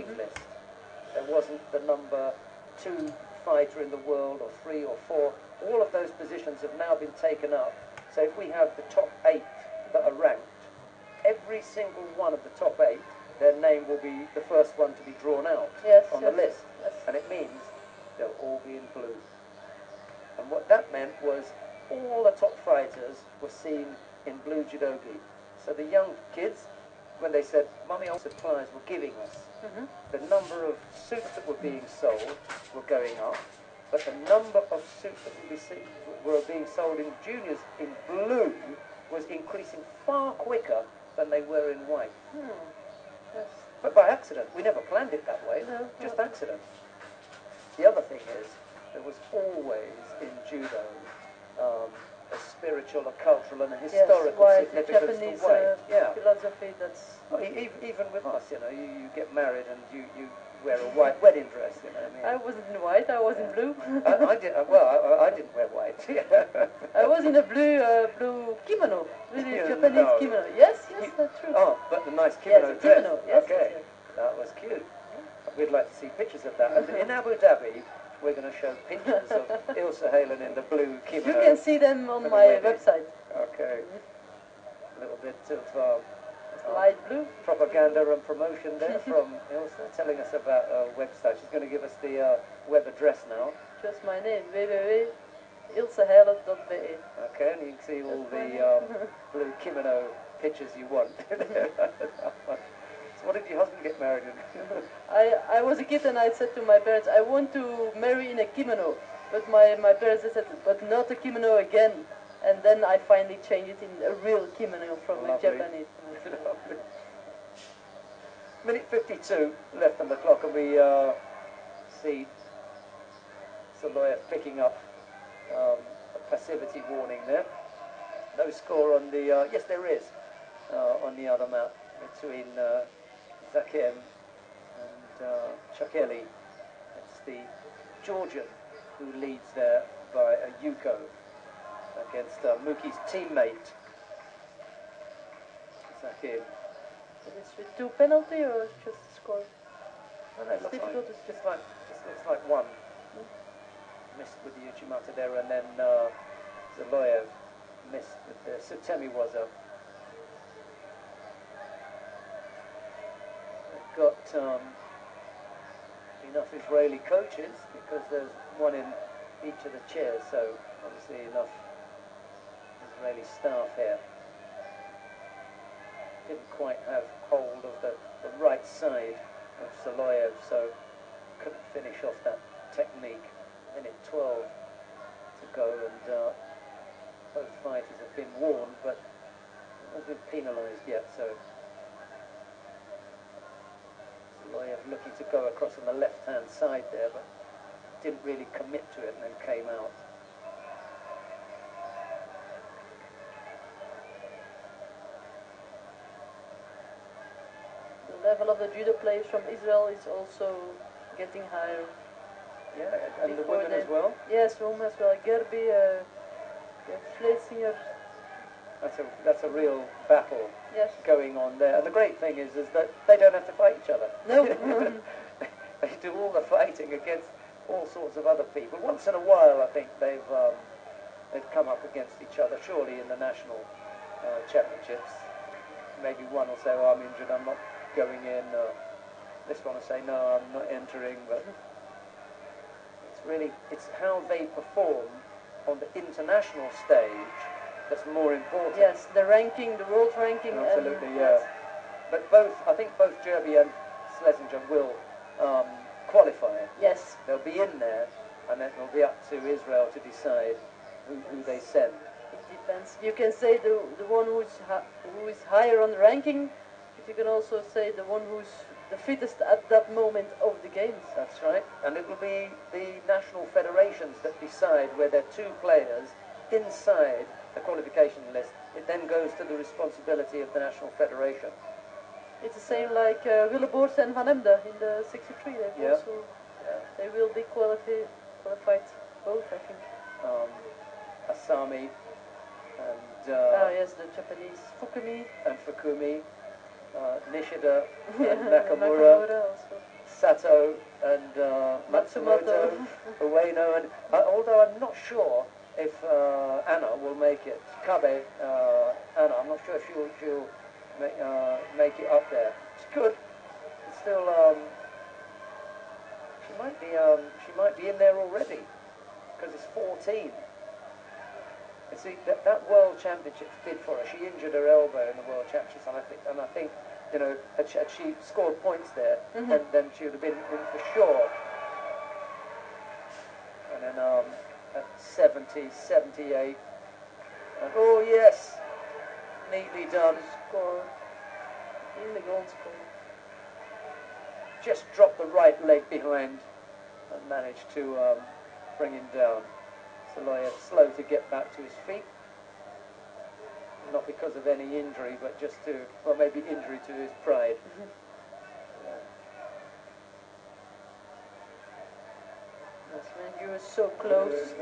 list. There wasn't the number 2 fighter in the world, or 3 or 4. All of those positions have now been taken up. So if we have the top 8 that are ranked, every single one of the top 8, their name will be the first one to be drawn out on the list. Yes. And it means they'll all be in blue. And what that meant was all the top fighters were seen in blue judogi. So the young kids, when they said, "Mummy, all supplies were giving us," the number of suits that were being sold were going up, but the number of suits that were being sold in juniors in blue was increasing far quicker than they were in white. Yes. But by accident. We never planned it that way. No, just no. accident. The other thing is, there was always in judo a spiritual, a cultural, and a historical significance Japanese to white. philosophy. That's even with us, you know, you get married and you wear a white wedding dress. You know what I mean? I wasn't in white. I was in blue. I did. Well, I didn't wear white. I was in a blue kimono, really Japanese No. kimono. Yes, that's true. Oh, but the nice kimono yes, dress. kimono. Yes, Okay, yes. that was cute. We'd like to see pictures of that. And in Abu Dhabi, we're going to show pictures of Ilse Halen in the blue kimono. You can see them on my website. Okay. A little bit of light blue propaganda and promotion there from Ilse, telling us about her website. She's going to give us the web address now. Just my name, www.ilseheilen.be. Okay, and you can see all the blue kimono pictures you want. So what did your husband get married in? I was a kid and I said to my parents, I want to marry in a kimono. But my parents said, but not a kimono again. And then I finally changed it in a real kimono from a Japanese. Lovely. Minute 52 left on the clock, and we see ZOLOEV picking up a passivity warning there. No score on the, yes there is, on the other mat between Zakem and Chakeli. It's the Georgian who leads there by a Yuko against MUKI's teammate, Zakem. Is it with 2 penalty or just score? No, it looks like one. Missed with the Uchimata there, and then ZOLOEV missed with the Sutemi Waza. They've got enough Israeli coaches because there's one in each of the chairs, so obviously enough Israeli staff here. Didn't quite have hold of the right side of ZOLOEV, so couldn't finish off that technique. Minute 12 to go, and both fighters have been warned, but haven't been penalised yet, so ZOLOEV looking to go across on the left-hand side there, but didn't really commit to it and then came out. The level of the judo players from Israel is also getting higher. Yeah, and the women as well? Yes, women as well. Gerbi, Flesinger. That's a real battle going on there. And the great thing is that they don't have to fight each other. No. They do all the fighting against all sorts of other people. Once in a while, I think they've come up against each other, surely in the national championships. Maybe one will say, "Oh, I'm injured, I'm not going in." This one will say, "No, I'm not entering." But it's how they perform on the international stage that's more important. Yes, the ranking, the world ranking. Absolutely, yeah. But I think both Gerbi and Schlesinger will qualify. Yes. They'll be in there, and then it'll be up to Israel to decide who they send. It depends. You can say the one who is higher on the ranking, but you can also say the one who's the fittest at that moment of the games. That's right. And it will be the national federations that decide where there are 2 players inside the qualification list. It then goes to the responsibility of the national federation. It's the same like Willeboort and Van Emden in the 63. They will be qualified both, I think. Asami and yes, the Japanese Fukumi and Nishida and Nakamura. Also. Sato and Matsumoto, Matsumoto. Ueno, and although I'm not sure if Anna will make it, Kabe Anna, I'm not sure if she'll make it up there. She could. It's still she might be in there already because it's 14. And see that World Championships did for her. She injured her elbow in the World Championships, and I think you know had she scored points there, and then she would have been in for sure. And then at 70, 78, and oh yes, neatly done. Score. In the gold score. Just dropped the right leg behind and managed to bring him down. ZOLOEV slow to get back to his feet. Not because of any injury, but just to, well, maybe injury to his pride. Yes, man, you were so close.